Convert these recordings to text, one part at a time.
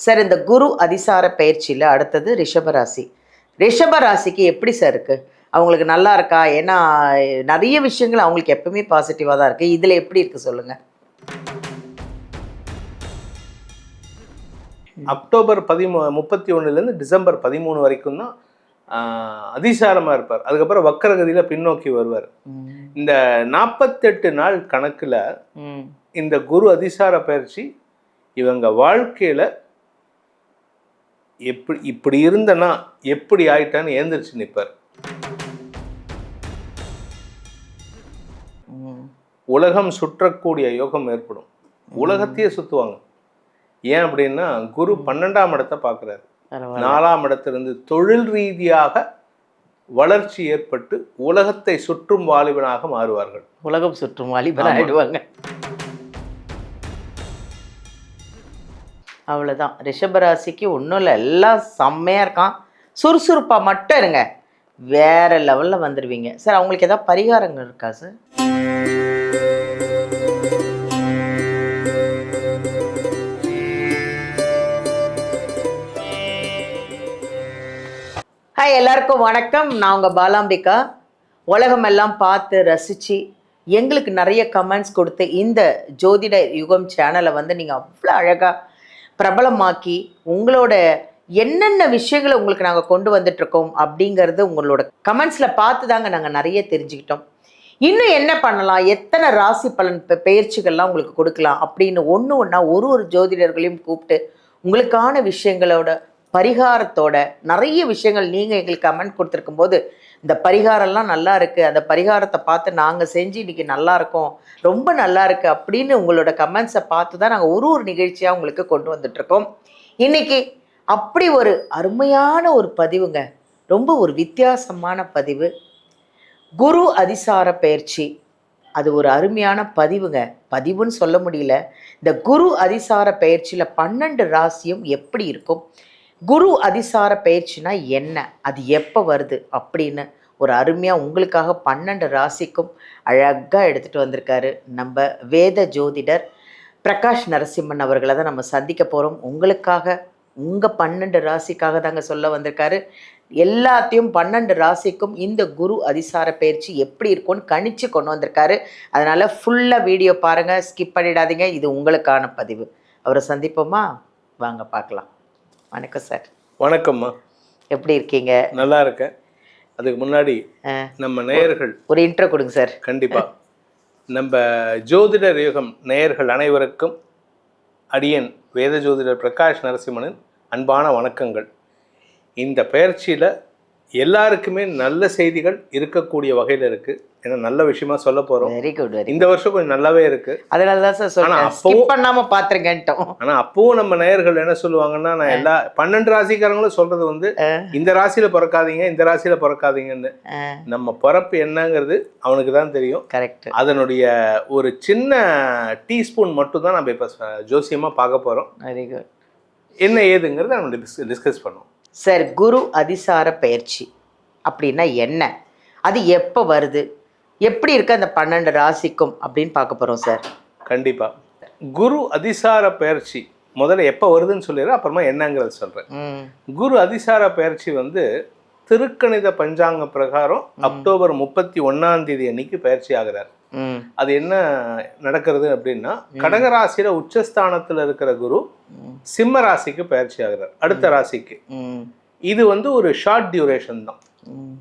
Sir இந்த குரு அதிசார பயிற்சியில் அடுத்தது ரிஷபராசி. ரிஷபராசிக்கு எப்படி சார் இருக்கு? அவங்களுக்கு நல்லா இருக்கா? ஏன்னா நிறைய விஷயங்கள் அவங்களுக்கு எப்பவுமே பாசிட்டிவாக தான் இருக்கு. இதில் எப்படி இருக்கு சொல்லுங்க. அக்டோபர் 31 டிசம்பர் 13 வரைக்கும் தான் அதிசாரமாக இருப்பார். அதுக்கப்புறம் வக்கரகதியில் பின்னோக்கி வருவார். இந்த 48 நாள் கணக்கில் இந்த குரு அதிசார பயிற்சி இவங்க வாழ்க்கையில் இப்படி இருந்தனா எப்படி ஆயிட்டான்னு ஏந்திரிச்சு நிற்பார். உலகம் சுற்றக்கூடிய யோகம் ஏற்படும். உலகத்தையே சுற்றுவாங்க. ஏன் அப்படின்னா குரு 12ஆம் இடத்தை பார்க்குறாரு. 4ஆம் இடத்திலிருந்து தொழில் ரீதியாக வளர்ச்சி ஏற்பட்டு உலகத்தை சுற்றும் வாலிபனாக மாறுவார்கள். உலகம் சுற்றும் வாலிபன் ஆயிடுவாங்க. அவ்வளோதான். ரிஷபராசிக்கு ஒன்றும் இல்லை, எல்லாம் செம்மையாக இருக்கான். சுறுசுறுப்பாக மட்டும் இருங்க, வேற லெவலில் வந்துடுவீங்க. சார் அவங்களுக்கு ஏதாவது பரிகாரங்கள் இருக்கா சார்? ஹாய், எல்லாருக்கும் வணக்கம். நான் உங்கள் பாலாம்பிகா. உலகமெல்லாம் பார்த்து ரசித்து எங்களுக்கு நிறைய கமெண்ட்ஸ் கொடுத்து இந்த ஜோதிட யுகம் சேனலை வந்து நீங்கள் அவ்வளோ அழகாக பிரபலமாக்கி உங்களோட என்னென்ன விஷயங்களை உங்களுக்கு நாங்கள் கொண்டு வந்துட்ருக்கோம் அப்படிங்கிறது உங்களோட கமெண்ட்ஸில் பார்த்து தாங்க நாங்கள் நிறைய தெரிஞ்சுக்கிட்டோம். இன்னும் என்ன பண்ணலாம், எத்தனை ராசி பலன் பயிற்சிகள்லாம் உங்களுக்கு கொடுக்கலாம் அப்படின்னு ஒன்றா ஒரு ஜோதிடர்களையும் கூப்பிட்டு உங்களுக்கான விஷயங்களோட பரிகாரத்தோட நிறைய விஷயங்கள் நீங்கள் எங்களுக்கு கமெண்ட் கொடுத்துருக்கும் போது இந்த பரிகாரம்லாம் நல்லா இருக்குது, அந்த பரிகாரத்தை பார்த்து நாங்கள் செஞ்சு இன்றைக்கி நல்லா இருக்கோம், ரொம்ப நல்லா இருக்குது அப்படின்னு உங்களோட கமெண்ட்ஸை பார்த்து தான் நாங்கள் ஒரு நிகழ்ச்சியாக உங்களுக்கு கொண்டு வந்துட்ருக்கோம். இன்றைக்கி அப்படி ஒரு அருமையான ஒரு பதிவுங்க, ரொம்ப ஒரு வித்தியாசமான பதிவு. குரு அதிசார பயிற்சி, அது ஒரு அருமையான பதிவுங்க. பதிவுன்னு சொல்ல முடியல. இந்த குரு அதிசார பயிற்சியில் 12 ராசியும் எப்படி இருக்கும், குரு அதிசார பயிற்சினா என்ன, அது எப்போ வருது அப்படின்னு ஒரு அருமையாக உங்களுக்காக 12 ராசிக்கும் அழகாக எடுத்துகிட்டு வந்திருக்காரு நம்ம வேத ஜோதிடர் பிரகாஷ் நரசிம்மன் அவர்களை தான் நம்ம சந்திக்க போகிறோம். உங்களுக்காக உங்கள் 12 ராசிக்காக தாங்க சொல்ல வந்திருக்காரு. எல்லாத்தையும் 12 ராசிக்கும் இந்த குரு அதிசார பயிற்சி எப்படி இருக்கும்னு கணிச்சு கொண்டு வந்திருக்காரு. அதனால் ஃபுல்லாக வீடியோ பாருங்கள், ஸ்கிப் பண்ணிடாதீங்க. இது உங்களுக்கான பதிவு. அவரை சந்திப்போமா? வாங்க பார்க்கலாம். வணக்கம் சார். வணக்கம்மா, எப்படி இருக்கீங்க? நல்லா இருக்கேன். அதுக்கு முன்னாடி நம்ம நேயர்கள் ஒரு இன்ட்ரோ கொடுங்க சார். கண்டிப்பாக. நம்ம ஜோதிடர் யுகம் நேயர்கள் அனைவருக்கும் அடியன் வேத ஜோதிடர் பிரகாஷ் நரசிம்மனின் அன்பான வணக்கங்கள். இந்த பயிற்சியில் எல்லாருக்குமே நல்ல செய்திகள் இருக்கக்கூடிய வகையில் இருக்குது. ஏன்னா நல்ல விஷயமா சொல்ல போகிறோம். Very good. இந்த வருஷம் கொஞ்சம் நல்லாவே இருக்குது. அதனால தான் சார் சொன்னேன், ஸ்கிப் பண்ணாமல் பார்த்துருங்கன்ட்டோம். ஆனால் அப்பவும் நம்ம நேயர்கள் என்ன சொல்லுவாங்கன்னா, நான் எல்லா 12 ராசிக்காரங்களும் சொல்கிறது வந்து இந்த ராசியில் பிறக்காதீங்க, இந்த ராசியில் பிறக்காதீங்கன்னு. நம்ம பிறப்பு என்னங்கிறது அவனுக்கு தான் தெரியும். கரெக்ட். அதனுடைய ஒரு சின்ன டீஸ்பூன் மட்டும் தான் நம்ம இப்போ ஜோசியமாக பார்க்க போகிறோம். Very good. என்ன ஏதுங்கிறத நம்ம டிஸ்கஸ் பண்ணுவோம். சார், குரு அதிசார பயிற்சி அப்படின்னா என்ன, அது எப்போ வருது, எப்படி இருக்கு அந்த 12 ராசிக்கும் அப்படின்னு பார்க்க போகிறோம் சார். கண்டிப்பாக. குரு அதிசார பயிற்சி முதல்ல எப்போ வருதுன்னு சொல்லிடுறேன், அப்புறமா என்னங்கிறத சொல்கிறேன். குரு அதிசார பயிற்சி வந்து திருக்கணித பஞ்சாங்க பிரகாரம் அக்டோபர் 31 அன்னைக்கு பயிற்சி ஆகிறார். அது என்ன நடக்கிறது அப்படின்னா, கடகராசியில உச்சஸ்தானத்தில் இருக்கிற குரு சிம்ம ராசிக்கு பயிற்சி ஆகிறார், அடுத்த ராசிக்கு. இது வந்து ஒரு ஷார்ட் டியூரேஷன் தான்.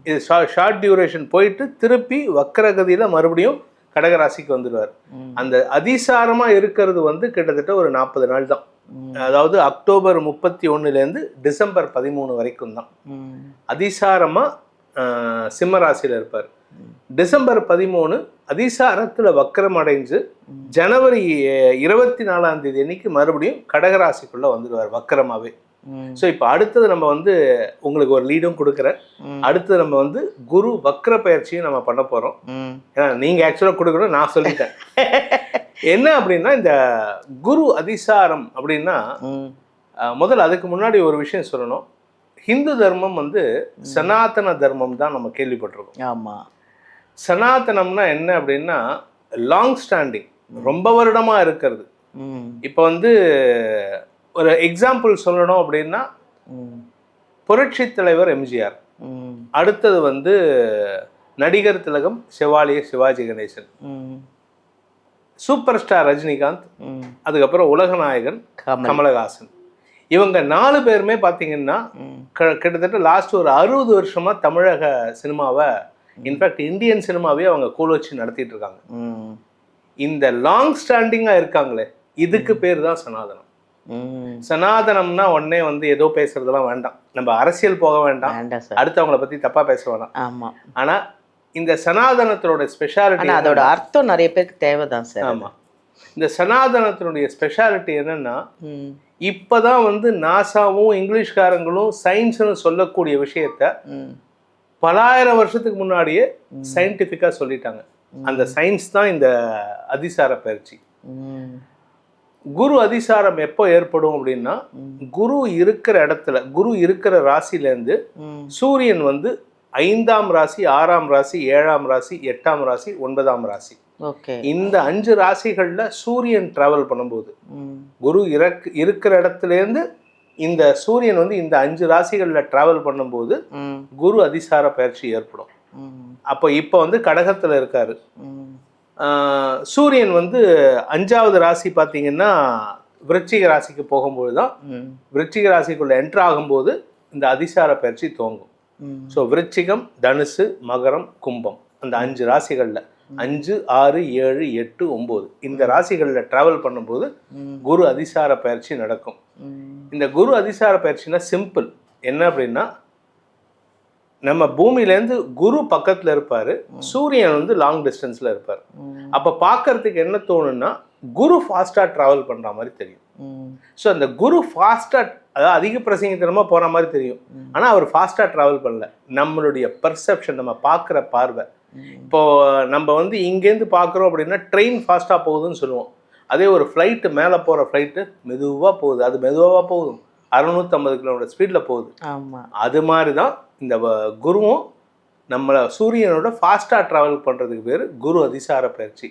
இது ஷார்ட் டியூரேஷன் போயிட்டு திருப்பி வக்கரகதியில மறுபடியும் கடகராசிக்கு வந்துடுவார். அந்த அதிசாரமா இருக்கிறது வந்து கிட்டத்தட்ட ஒரு 40 நாள் தான். அதாவது அக்டோபர் 31 டிசம்பர் 13 வரைக்கும் தான் அதிசாரமா சிம்ம ராசியில இருப்பார். டிசம்பர் 13 அதிசாரத்துல வக்கரம் அடைஞ்சு ஜனவரி 24 அன்னைக்கு மறுபடியும் கடகராசிக்குள்ள வந்துடுவார் வக்கரமாவே. ஸோ இப்போ அடுத்தது நம்ம வந்து உங்களுக்கு ஒரு லீடும் கொடுக்குறேன். அடுத்தது நம்ம வந்து குரு வக்ர பயிற்சியும் நம்ம பண்ண போகிறோம். ஏன்னா நீங்கள் ஆக்சுவலாக கொடுக்கணும், நான் சொல்லிட்டேன். என்ன அப்படின்னா, இந்த குரு அதிசாரம் அப்படின்னா முதல்ல அதுக்கு முன்னாடி ஒரு விஷயம் சொல்லணும். ஹிந்து தர்மம் வந்து சனாதன தர்மம் தான் நம்ம கேள்விப்பட்டிருக்கோம். ஆமாம். சனாதனம்னா என்ன அப்படின்னா லாங் ஸ்டாண்டிங், ரொம்ப வருடமாக இருக்கிறது. இப்போ வந்து ஒரு எக்ஸாம்பிள் சொல்லணும் அப்படின்னா புரட்சி தலைவர் எம்ஜிஆர், அடுத்தது வந்து நடிகர் திலகம் செவாலிய சிவாஜி கணேசன், சூப்பர் ஸ்டார் ரஜினிகாந்த், அதுக்கப்புறம் உலகநாயகன் கமலஹாசன். இவங்க 4 பேருமே பார்த்தீங்கன்னா கிட்டத்தட்ட லாஸ்ட் ஒரு 60 வருஷமா தமிழக சினிமாவை, இன்ஃபேக்ட் இந்தியன் சினிமாவே அவங்க கூழ் வச்சு நடத்திட்டு இருக்காங்க. இந்த லாங் ஸ்டாண்டிங்கா இருக்காங்களே, இதுக்கு பேர் தான் சனாதனம். சனாதனம்னா உடனே வந்து ஏதோ பேசுறதெல்லாம் வேண்டாம், நம்ம அரசியல் போக வேண்டாம், அடுத்தவங்களை பத்தி தப்பா பேச வேண்டாம். ஆனா இந்த சனாதனத்தோட ஸ்பெஷாலிட்டி, அதோட அர்த்தம் நிறைய பேருக்கு தேவைதான் சார். ஆமா, இந்த சனாதனத்தினுடைய ஸ்பெஷாலிட்டி என்னன்னா, இப்பதான் வந்து நாசாவும் இங்கிலீஷ்காரங்களும் சயின்ஸ்னு சொல்லக்கூடிய விஷயத்த பலாயிரம் வருஷத்துக்கு முன்னாடியே சயின்டிஃபிக்கா சொல்லிட்டாங்க. அந்த சயின்ஸ் தான் இந்த அதிசார பயிற்சி. குரு அதிசாரம் எப்போ ஏற்படும் அப்படின்னா, குரு இருக்கிற இடத்துல, குரு இருக்கிற ராசியிலேருந்து சூரியன் வந்து 5ஆம் ராசி, 6ஆம் ராசி, 7ஆம் ராசி, 8ஆம் ராசி, 9ஆம் ராசி, இந்த 5 ராசிகள்ல சூரியன் டிராவல் பண்ணும்போது, குரு இருக்கிற இடத்துலேருந்து இந்த சூரியன் வந்து இந்த 5 ராசிகள்ல டிராவல் பண்ணும்போது குரு அதிசார பயிற்சி ஏற்படும். அப்போ இப்போ வந்து கடகத்துல இருக்காரு, சூரியன் வந்து 5ஆவது ராசி பார்த்தீங்கன்னா விருச்சிக ராசிக்கு போகும்போது தான், விருச்சிக ராசிக்குள்ள என்ட்ரு ஆகும்போது இந்த அதிசார பயிற்சி துவங்கும். ஸோ விருச்சிகம், தனுசு, மகரம், கும்பம், அந்த 5 ராசிகளில் 5, 6, 7, 8, 9 இந்த ராசிகளில் டிராவல் பண்ணும்போது குரு அதிசார பயிற்சி நடக்கும். இந்த குரு அதிசார பயிற்சினா சிம்பிள் என்ன அப்படின்னா, நம்ம பூமியிலேருந்து குரு பக்கத்தில் இருப்பார், சூரியன் வந்து லாங் டிஸ்டன்ஸில் இருப்பார். அப்போ பார்க்கறதுக்கு என்ன தோணுன்னா, குரு ஃபாஸ்ட்டாக ட்ராவல் பண்ணுற மாதிரி தெரியும். ஸோ அந்த குரு ஃபாஸ்ட்டாக, அதாவது அதிக பிரசங்கித்தனமாக போகிற மாதிரி தெரியும், ஆனால் அவர் ஃபாஸ்ட்டாக ட்ராவல் பண்ணல. நம்மளுடைய பர்செப்ஷன், நம்ம பார்க்குற பார்வை. இப்போது நம்ம வந்து இங்கேருந்து பார்க்குறோம் அப்படின்னா ட்ரெயின் ஃபாஸ்ட்டாக போகுதுன்னு சொல்லுவோம். அதே ஒரு ஃப்ளைட்டு, மேலே போகிற ஃப்ளைட்டு மெதுவாக போகுது, அது மெதுவாக போகுது, 650 கிலோமீட்டர் ஸ்பீடில் போகுது. அது மாதிரி தான் இந்த குருவும் நம்மளை சூரியனோட ஃபாஸ்ட்டாக ட்ராவல் பண்ணுறதுக்கு பேர் குரு அதிசார பயிற்சி.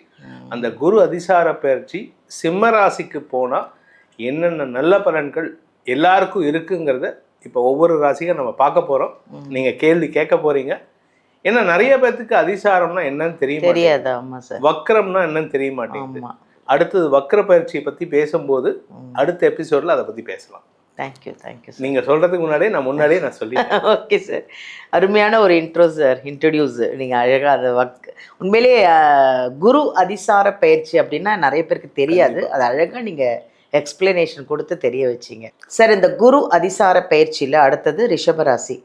அந்த குரு அதிசார பயிற்சி சிம்ம ராசிக்கு போனால் என்னென்ன நல்ல பலன்கள் எல்லாருக்கும் இருக்குங்கிறத இப்போ ஒவ்வொரு ராசிக்கும் நம்ம பார்க்க போகிறோம். நீங்கள் கேள்வி கேட்க போகிறீங்க. ஏன்னா நிறைய பேர்த்துக்கு அதிசாரம்னா என்னன்னு தெரியாது, வக்ரம்னா என்னன்னு தெரிய மாட்டேங்குது. அடுத்தது வக்ர பயிற்சியை பற்றி பேசும்போது அடுத்த எபிசோடில் அதை பற்றி பேசலாம். Thank you thank you. நீங்கள் சொல்கிறதுக்கு முன்னாடியே நான் சொல்லி ஓகே சார், அருமையான ஒரு இன்ட்ரோ சார், இன்ட்ரடியூஸ் நீங்கள் அழகாக அதை உண்மையிலேயே குரு அதிசார பயிற்சி அப்படின்னா நிறைய பேருக்கு தெரியாது, அது அழகாக நீங்கள் எக்ஸ்பிளனேஷன் கொடுத்து தெரிய வச்சிங்க சார். இந்த குரு அதிசார பயிற்சியில் அடுத்தது ரிஷபராசி.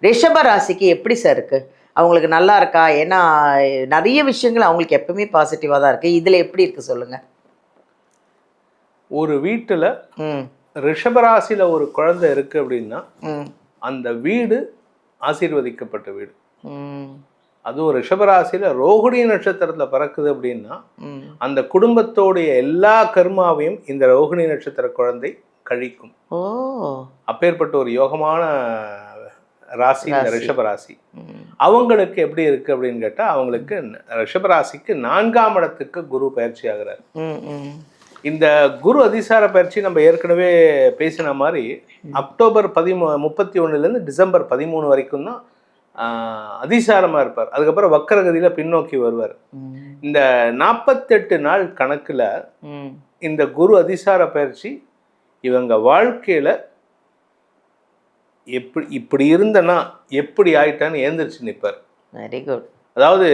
ரிஷபராசிக்கு எப்படி சார் இருக்குது? அவங்களுக்கு நல்லா இருக்கா? ஏன்னா நிறைய விஷயங்கள் அவங்களுக்கு எப்பவுமே பாசிட்டிவாக தான் இருக்குது, இதில் எப்படி இருக்குது சொல்லுங்கள். ஒரு வீட்டில் ரிஷபராசியில் ஒரு குழந்தை இருக்கு அப்படின்னா அந்த வீடு ஆசீர்வதிக்கப்பட்ட வீடு. அதுவும் ரிஷபராசியில் ரோகிணி நட்சத்திரத்தில் பிறக்குது அப்படின்னா அந்த குடும்பத்தோடைய எல்லா கர்மாவையும் இந்த ரோகிணி நட்சத்திர குழந்தை கழிக்கும். அப்பேற்பட்ட ஒரு யோகமான ராசி இந்த ரிஷபராசி. அவங்களுக்கு எப்படி இருக்கு அப்படின்னு கேட்டா, அவங்களுக்கு ரிஷபராசிக்கு 4ஆம் இடத்துக்கு குரு பயிற்சி ஆகிறார். இந்த குரு அதிசார பயிற்சி நம்ம ஏற்கனவே பேசின மாதிரி அக்டோபர் 31 டிசம்பர் 13 வரைக்கும் தான் அதிசாரமாக இருப்பார். அதுக்கப்புறம் வக்கரகதியில் பின்னோக்கி வருவார். இந்த 48 நாள் கணக்கில் இந்த குரு அதிசார பயிற்சி இவங்க வாழ்க்கையில் இப்படி இருந்தனா எப்படி ஆயிட்டான்னு ஏந்திரிச்சு நிற்பார். Very good. அதாவது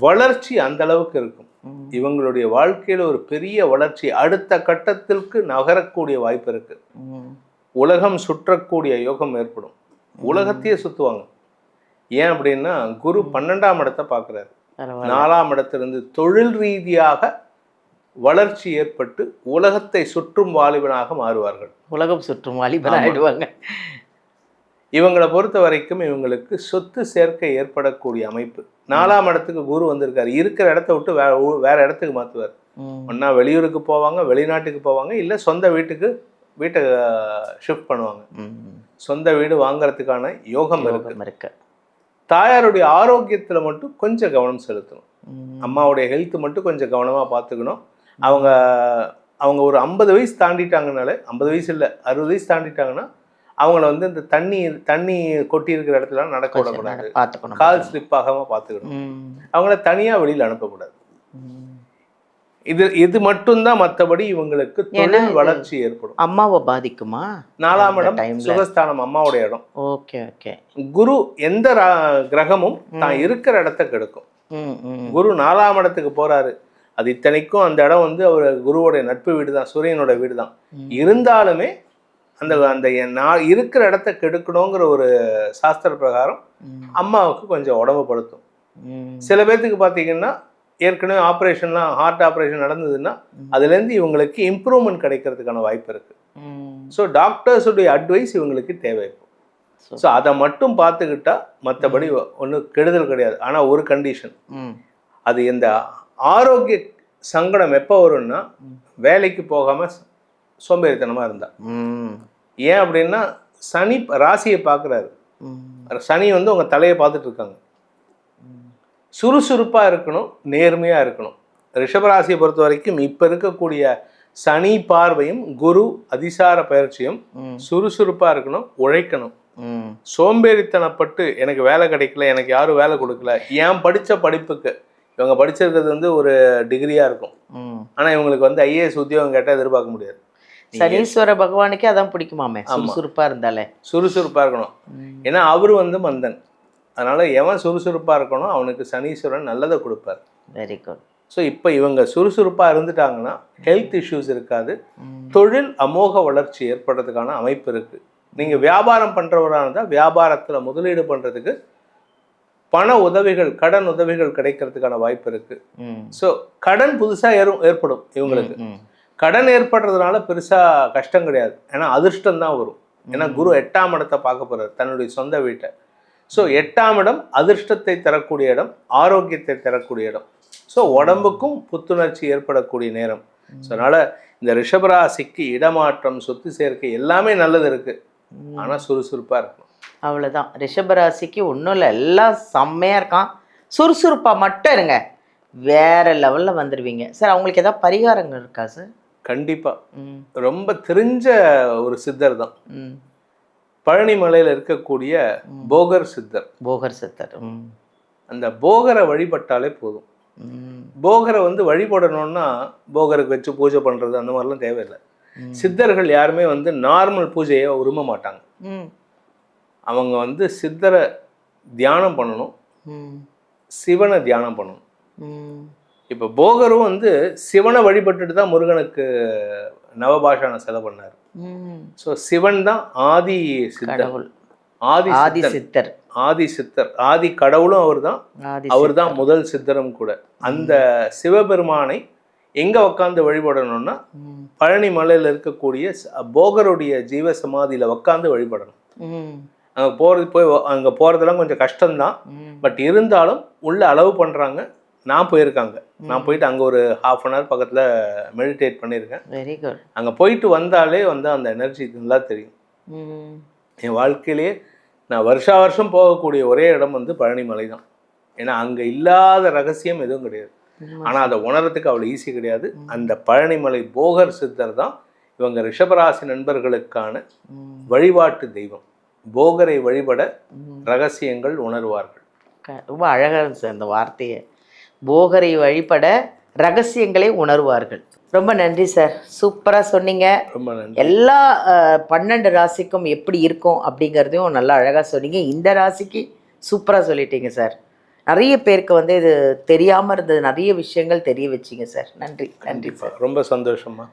வளர்ச்சி அந்த அளவுக்கு இருக்கும். இவங்களுடைய வாழ்க்கையில ஒரு பெரிய வளர்ச்சி, அடுத்த கட்டத்திற்கு நகரக்கூடிய வாய்ப்பு இருக்கு. உலகம் சுற்றக்கூடிய யோகம் ஏற்படும். உலகத்தையே சுத்துவாங்க. ஏன் அப்படின்னா குரு 12ஆம் இடத்தை பார்க்குறாரு. 4ஆம் இடத்திலிருந்து தொழில் ரீதியாக வளர்ச்சி ஏற்பட்டு உலகத்தை சுற்றும் வாலிபனாக மாறுவார்கள். உலகம் சுற்றும் வாலிபன் ஆயிடுவாங்க. இவங்களை பொறுத்த வரைக்கும் இவங்களுக்கு சொத்து சேர்க்கை ஏற்படக்கூடிய அமைப்பு. 4ஆம் இடத்துக்கு குரு வந்திருக்காரு. இருக்கிற இடத்த விட்டு வேற இடத்துக்கு மாற்றுவார். ஒன்னா வெளியூருக்கு போவாங்க, வெளிநாட்டுக்கு போவாங்க, இல்லை சொந்த வீட்டை ஷிஃப்ட் பண்ணுவாங்க. சொந்த வீடு வாங்கறதுக்கான யோகம் இருக்கு. தாயாருடைய ஆரோக்கியத்துல மட்டும் கொஞ்சம் கவனம் செலுத்தணும். அம்மாவுடைய ஹெல்த் மட்டும் கொஞ்சம் கவனமா பார்த்துக்கணும். அவங்க ஒரு 50 வயசு தாண்டிட்டாங்கனாலே, 50 வயசு இல்லை 60 வயசு தாண்டிட்டாங்கன்னா அவங்கள வந்து இந்த தண்ணி கொட்டி இருக்கிற இடத்துல நடக்க விடக்கூடாது, பார்த்துக்கணும், கால் ஸ்லிப் ஆகாம பார்த்துக்கணும். அவங்கள தனியா வெளியில் அனுப்பக்கூடாது. இது மட்டும்தான். மற்றபடி இவங்களுக்கு தொழில் வளர்ச்சி ஏற்படும். அம்மாவை பாதிக்குமா? 4ஆம் இடம் சுகஸ்தானம், அம்மாவோட இடம். Okay okay. குரு எந்த கிரகமும் தான் இருக்கிற இடத்த கெடுக்கும். குரு 4ஆம் இடத்துக்கு போறாரு. அது இத்தனைக்கும் அந்த இடம் வந்து அவர் குருவோடைய நட்பு வீடு தான், சூரியனோட வீடு தான். இருந்தாலுமே அந்த அந்த இருக்கிற இடத்த கெடுக்கணுங்கிற ஒரு சாஸ்திர பிரகாரம் அம்மாவுக்கு கொஞ்சம் உடம்பு படுத்தும். சில பேர்த்துக்கு பார்த்தீங்கன்னா ஏற்கனவே ஆப்ரேஷன்லாம், ஹார்ட் ஆப்ரேஷன் நடந்ததுன்னா அதுலேருந்து இவங்களுக்கு இம்ப்ரூவ்மெண்ட் கிடைக்கிறதுக்கான வாய்ப்பு இருக்கு. ஸோ டாக்டர்ஸுடைய அட்வைஸ் இவங்களுக்கு தேவை. ஸோ அதை மட்டும் பார்த்துக்கிட்டா மற்றபடி ஒன்றும் கெடுதல் கிடையாது. ஆனால் ஒரு கண்டிஷன், அது இந்த ஆரோக்கிய சங்கடம் எப்போ வரும்னா வேலைக்கு போகாமல் சோம்பேறித்தனமாக இருந்தா. ஏன் அப்படின்னா சனி ராசியை பார்க்குறாரு. சனி வந்து உங்கள் தலையை பார்த்துட்டு இருக்காங்க. சுறுசுறுப்பாக இருக்கணும், நேர்மையாக இருக்கணும். ரிஷபராசியை பொறுத்த வரைக்கும் இப்போ இருக்கக்கூடிய சனி பார்வையும் குரு அதிசார பயிற்சியும் சுறுசுறுப்பாக இருக்கணும், உழைக்கணும். சோம்பேறித்தனப்பட்டு எனக்கு வேலை கிடைக்கல, எனக்கு யாரும் வேலை கொடுக்கல. ஏன் படித்த படிப்புக்கு இவங்க படிச்சிருக்கிறது வந்து ஒரு டிகிரியாக இருக்கும், ஆனால் இவங்களுக்கு வந்து ஐஏஎஸ் உத்தியோகம் கேட்டால் எதிர்பார்க்க முடியாது. சனீஸ்வர பகவானுக்கே அதான் பிடிக்குமாமே, சுறுசுறுப்பாக இருந்தாலே. சுறுசுறுப்பாக இருக்கணும். ஏன்னா அவர் வந்து மந்தன். அதனால எவன் சுறுசுறுப்பாக இருக்கணும் அவனுக்கு சனீஸ்வரன் நல்லதை கொடுப்பார். Very good. ஸோ இப்போ இவங்க சுறுசுறுப்பாக இருந்துட்டாங்கன்னா ஹெல்த் இஷ்யூஸ் இருக்காது, தொழில் அமோக வளர்ச்சி ஏற்படுறதுக்கான அமைப்பு இருக்குது. நீங்கள் வியாபாரம் பண்ணுறவராக இருந்தால் வியாபாரத்தில் முதலீடு பண்ணுறதுக்கு பண உதவிகள், கடன் உதவிகள் கிடைக்கிறதுக்கான வாய்ப்பு இருக்குது. ஸோ கடன் புதுசாக ஏற்படும் இவங்களுக்கு. கடன் ஏற்படுறதுனால பெருசாக கஷ்டம் கிடையாது, ஏன்னா அதிர்ஷ்டம் தான் வரும். ஏன்னா குரு 8ஆம் இடத்தை பார்க்க போகிறார், தன்னுடைய சொந்த வீட்டை. ஸோ 8ஆம் இடம் அதிர்ஷ்டத்தை தரக்கூடிய இடம், ஆரோக்கியத்தை தரக்கூடிய இடம். ஸோ உடம்புக்கும் புத்துணர்ச்சி ஏற்படக்கூடிய நேரம். ஸோ அதனால் இந்த ரிஷபராசிக்கு இடமாற்றம், சொத்து சேர்க்கை எல்லாமே நல்லது இருக்குது. ஆனால் சுறுசுறுப்பாக இருக்கணும், அவ்வளோதான். ரிஷபராசிக்கு ஒன்றும் இல்லை, எல்லாம் செம்மையாக இருக்கான். சுறுசுறுப்பாக மட்டும் இருங்க, வேற லெவலில் வந்துடுவீங்க சார். அவங்களுக்கு ஏதாவது பரிகாரங்கள் இருக்கா சார்? கண்டிப்பாக. ரொம்ப தெரிஞ்ச ஒரு சித்தர் தான், பழனி மலையில் இருக்கக்கூடிய போகர் சித்தர். அந்த போகரை வழிபட்டாலே போதும். போகரை வந்து வழிபடணும்னா போகருக்கு வச்சு பூஜை பண்ணுறது அந்த மாதிரிலாம் தேவையில்லை. சித்தர்கள் யாருமே வந்து நார்மல் பூஜையை விரும்ப மாட்டாங்க. அவங்க வந்து சித்தரை தியானம் பண்ணணும், சிவனை தியானம் பண்ணணும். இப்போ போகரும் வந்து சிவனை வழிபட்டுட்டு தான் முருகனுக்கு நவபாஷான சிலை பண்ணார். ஸோ சிவன் தான் ஆதி சித்தர், ஆதி சித்தர், ஆதி கடவுளும் அவர் தான் முதல் சித்தரும் கூட. அந்த சிவபெருமானை எங்க உட்காந்து வழிபடணும்னா பழனி மலையில இருக்கக்கூடிய போகருடைய ஜீவ சமாதியில உட்காந்து வழிபடணும். அங்க போறதெல்லாம் கொஞ்சம் கஷ்டம்தான், பட் இருந்தாலும் உள்ள அளவு பண்றாங்க. நான் போயிருக்காங்க, நான் போயிட்டு அங்கே ஒரு ½ அன் ஹவர் பக்கத்தில் மெடிடேட் பண்ணியிருக்கேன். Very good. அங்கே போயிட்டு வந்தாலே வந்து அந்த எனர்ஜி நல்லா தெரியும். என் வாழ்க்கையிலேயே நான் வருஷம் போகக்கூடிய ஒரே இடம் வந்து பழனி மலை தான். ஏன்னா அங்கே இல்லாத ரகசியம் எதுவும் கிடையாது, ஆனால் அதை உணரத்துக்கு அவ்வளோ ஈஸி கிடையாது. அந்த பழனிமலை போகர் சித்தர் தான் இவங்க ரிஷபராசி நண்பர்களுக்கான வழிபாட்டு தெய்வம். போகரை வழிபட ரகசியங்கள் உணர்வார்கள். ரொம்ப அழகாக இருந்துச்சு அந்த வார்த்தையை, போகரை வழிபட ரகசியங்களை உணர்வார்கள். ரொம்ப நன்றி சார், சூப்பராக சொன்னீங்க. ரொம்ப நன்றி. எல்லா 12 ராசிக்கும் எப்படி இருக்கும் அப்படிங்கிறதையும் நல்லா அழகாக சொன்னீங்க. இந்த ராசிக்கு சூப்பராக சொல்லிட்டீங்க சார். நிறைய பேருக்கு வந்து இது தெரியாமல் இருந்தது, நிறைய விஷயங்கள் தெரிய வச்சிங்க சார். நன்றி. நன்றி சார், ரொம்ப சந்தோஷமா.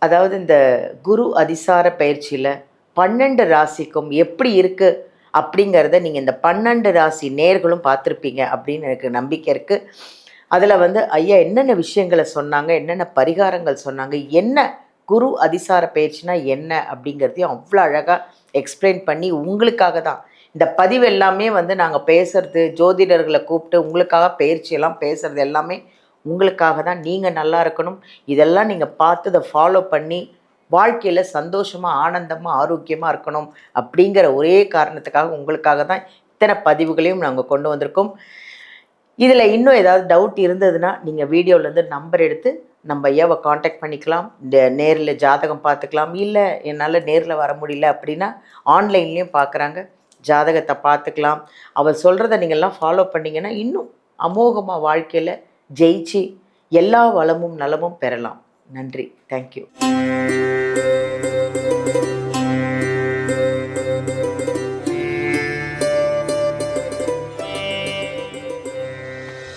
அதாவது இந்த குரு அதிசார பயிற்சியில் 12 ராசிக்கும் எப்படி இருக்குது அப்படிங்கிறத நீங்கள் இந்த 12 ராசி நேர்களும் பார்த்துருப்பீங்க அப்படின்னு எனக்கு நம்பிக்கை இருக்குது. அதில் வந்து ஐயா என்னென்ன விஷயங்களை சொன்னாங்க, என்னென்ன பரிகாரங்கள் சொன்னாங்க, என்ன குரு அதிசார பயிற்சினா என்ன அப்படிங்கிறதையும் அவ்வளோ அழகாக எக்ஸ்பிளைன் பண்ணி உங்களுக்காக தான் இந்த பதிவு எல்லாமே வந்து நாங்கள் பேசுகிறது, ஜோதிடர்களை கூப்பிட்டு உங்களுக்காக பயிற்சியெல்லாம் பேசுகிறது எல்லாமே உங்களுக்காக தான். நீங்கள் நல்லா இருக்கணும், இதெல்லாம் நீங்கள் பார்த்து அதை ஃபாலோ பண்ணி வாழ்க்கையில் சந்தோஷமாக, ஆனந்தமாக, ஆரோக்கியமாக இருக்கணும் அப்படிங்கிற ஒரே காரணத்துக்காக உங்களுக்காக தான் இத்தனை பதிவுகளையும் நாங்கள் கொண்டு வந்திருக்கோம். இதில் இன்னும் ஏதாவது டவுட் இருந்ததுன்னா நீங்கள் வீடியோவிலேருந்து நம்பர் எடுத்து நம்ம ஐயாவை காண்டாக்ட் பண்ணிக்கலாம். நேரில் ஜாதகம் பார்த்துக்கலாம். இல்லை என்னால் நேரில் வர முடியல அப்படின்னா ஆன்லைன்லேயும் பார்க்குறாங்க, ஜாதகத்தை பார்த்துக்கலாம். அவர் சொல்கிறத நீங்கள்லாம் ஃபாலோ பண்ணிங்கன்னா இன்னும் அமோகமாக வாழ்க்கையில் ஜெயிச்சு எல்லா வளமும் நலமும் பெறலாம். நன்றி. தேங்க்யூ.